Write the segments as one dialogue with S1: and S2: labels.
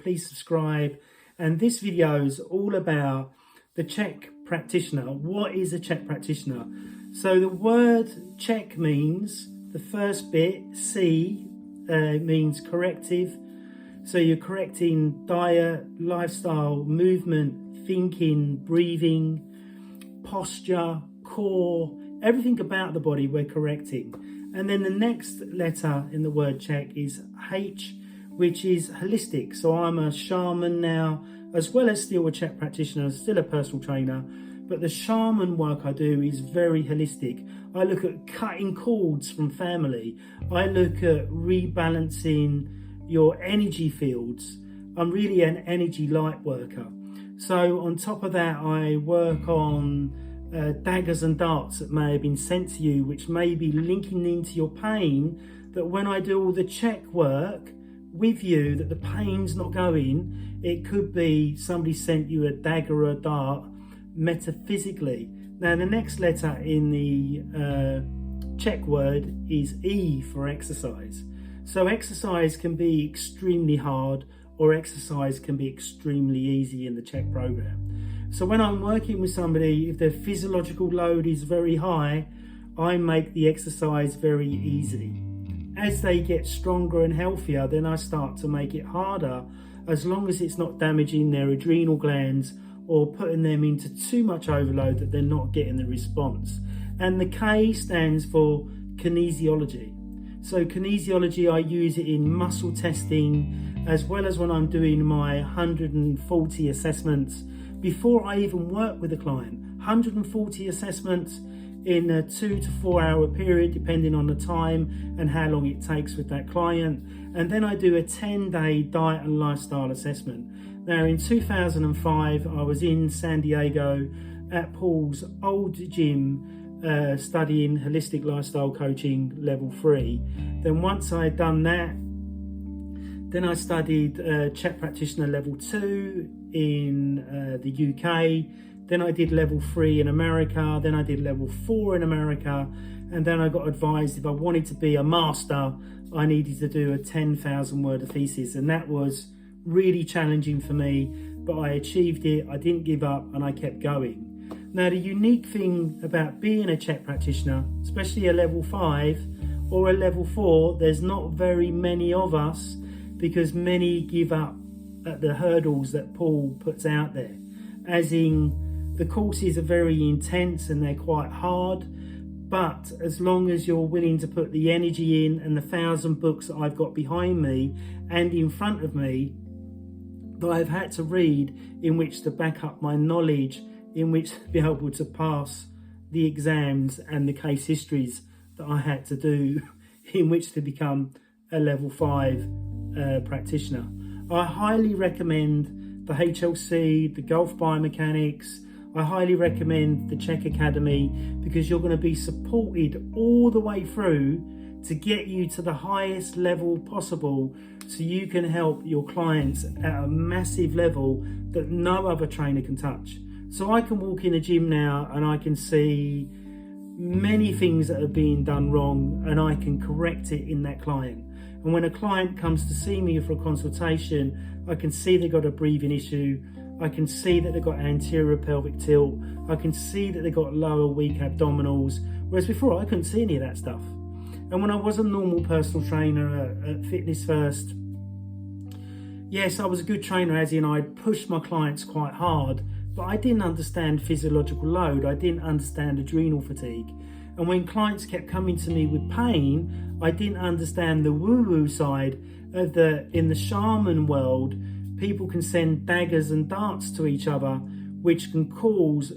S1: Please subscribe. And this video is all about the C.H.E.K Practitioner. What is a C.H.E.K Practitioner? So the word C.H.E.K means, the first bit, C, means corrective. So you're correcting diet, lifestyle, movement, thinking, breathing, posture, core, everything about the body we're correcting. And then the next letter in the word C.H.E.K is H, which is holistic. So I'm a shaman now, as well as still a C.H.E.K practitioner, still a personal trainer. But the shaman work I do is very holistic. I look at cutting cords from family. I look at rebalancing your energy fields. I'm really an energy light worker. So on top of that, I work on daggers and darts that may have been sent to you, which may be linking into your pain, that when I do all the C.H.E.K work with you, that the pain's not going. It could be somebody sent you a dagger or a dart metaphysically. Now the next letter in the C.H.E.K word is E for exercise. So exercise can be extremely hard, or exercise can be extremely easy in the C.H.E.K program. So when I'm working with somebody, if their physiological load is very high, I make the exercise very easy. As they get stronger and healthier, then I start to make it harder, as long as it's not damaging their adrenal glands or putting them into too much overload that they're not getting the response. And the K stands for kinesiology. So kinesiology, I use it in muscle testing, as well as when I'm doing my 140 assessments before I even work with a client. 140 assessments in a 2 to 4 hour period, depending on the time and how long it takes with that client. And then I do a 10-day diet and lifestyle assessment. Now in 2005, I was in San Diego at Paul's old gym, studying holistic lifestyle coaching level 3. Then once I had done that, then I studied C.H.E.K Practitioner level 2 in the UK. Then I did level 3 in America. Then I did level 4 in America. And then I got advised if I wanted to be a master, I needed to do a 10,000 word thesis. And that was really challenging for me, but I achieved it. I didn't give up and I kept going. Now the unique thing about being a C.H.E.K practitioner, especially a level 5 or a level 4, there's not very many of us, because many give up at the hurdles that Paul puts out there. As in, the courses are very intense and they're quite hard, but as long as you're willing to put the energy in, and the 1,000 books that I've got behind me and in front of me that I've had to read, in which to back up my knowledge, in which to be able to pass the exams and the case histories that I had to do, in which to become a level 5 practitioner. I highly recommend the HLC, the Golf Biomechanics. I highly recommend the C.H.E.K Academy, because you're going to be supported all the way through to get you to the highest level possible, so you can help your clients at a massive level that no other trainer can touch. So I can walk in a gym now and I can see many things that are being done wrong, and I can correct it in that client. And when a client comes to see me for a consultation, I can see they've got a breathing issue. I can see that they've got anterior pelvic tilt. I can see that they've got lower weak abdominals, whereas before I couldn't see any of that stuff. And when I was a normal personal trainer at Fitness First, yes, I was a good trainer, as in I'd push my clients quite hard, but I didn't understand physiological load. I didn't understand adrenal fatigue. And when clients kept coming to me with pain, I didn't understand the woo-woo side of in the shaman world, people can send daggers and darts to each other, which can cause,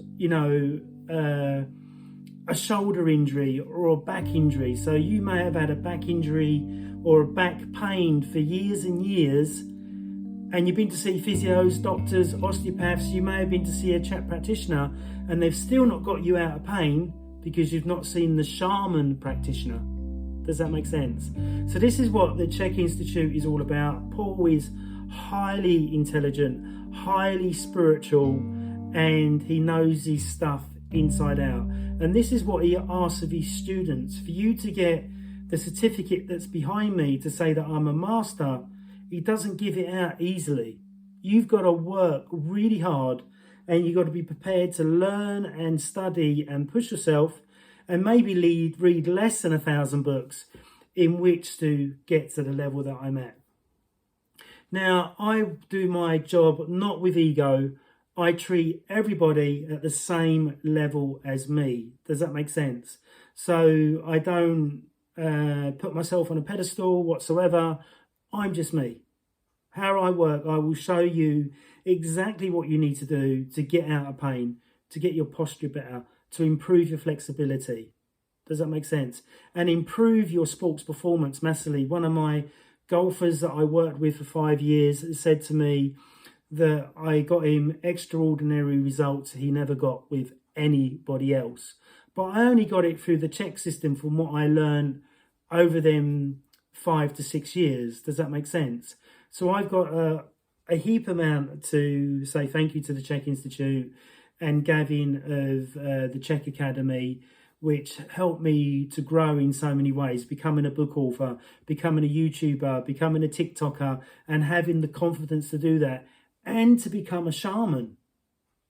S1: a shoulder injury or a back injury. So you may have had a back injury or a back pain for years and years, and you've been to see physios, doctors, osteopaths. You may have been to see a C.H.E.K practitioner, and they've still not got you out of pain because you've not seen the shaman practitioner. Does that make sense? So this is what the C.H.E.K Institute is all about. Paul is highly intelligent, highly spiritual, and he knows his stuff inside out. And this is what he asks of his students. For you to get the certificate that's behind me to say that I'm a master He doesn't give it out easily. You've got to work really hard, and you've got to be prepared to learn and study and push yourself, and maybe read less than 1,000 books in which to get to the level that I'm at. Now, I do my job not with ego. I treat everybody at the same level as me. Does that make sense? So I don't put myself on a pedestal whatsoever. I'm just me. How I work, I will show you exactly what you need to do to get out of pain, to get your posture better, to improve your flexibility. Does that make sense? And improve your sports performance massively. One of my golfers that I worked with for 5 years said to me that I got him extraordinary results he never got with anybody else. But I only got it through the C.H.E.K system from what I learned over them 5 to 6 years. Does that make sense? So I've got a heap amount to say thank you to the C.H.E.K Institute and Gavin of the C.H.E.K Academy, which helped me to grow in so many ways, becoming a book author, becoming a YouTuber, becoming a TikToker, and having the confidence to do that, and to become a shaman.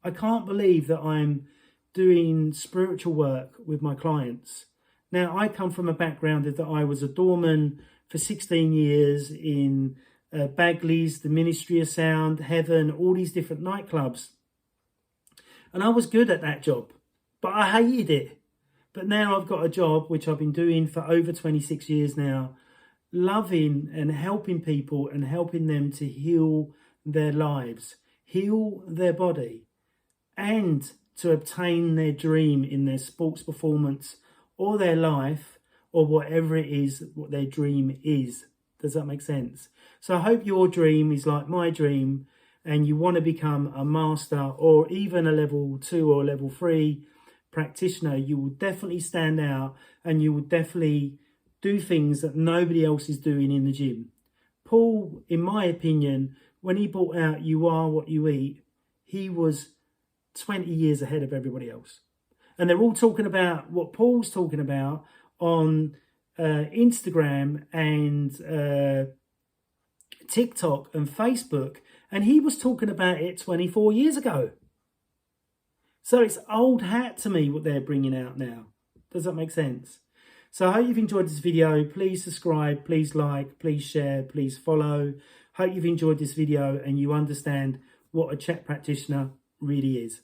S1: I can't believe that I'm doing spiritual work with my clients. Now, I come from a background that I was a doorman for 16 years in Bagley's, the Ministry of Sound, Heaven, all these different nightclubs. And I was good at that job, but I hated it. But now I've got a job which I've been doing for over 26 years now, loving and helping people and helping them to heal their lives, heal their body, and to obtain their dream in their sports performance or their life or whatever it is, what their dream is. Does that make sense? So I hope your dream is like my dream and you want to become a master or even a level 2 or level 3 practitioner. You will definitely stand out and you will definitely do things that nobody else is doing in the gym. Paul, in my opinion, when he brought out You Are What You Eat, he was 20 years ahead of everybody else. And they're all talking about what Paul's talking about on Instagram and TikTok and Facebook. And he was talking about it 24 years ago. So it's old hat to me what they're bringing out now. Does that make sense? So I hope you've enjoyed this video. Please subscribe, please like, please share, please follow. Hope you've enjoyed this video and you understand what a C.H.E.K Practitioner really is.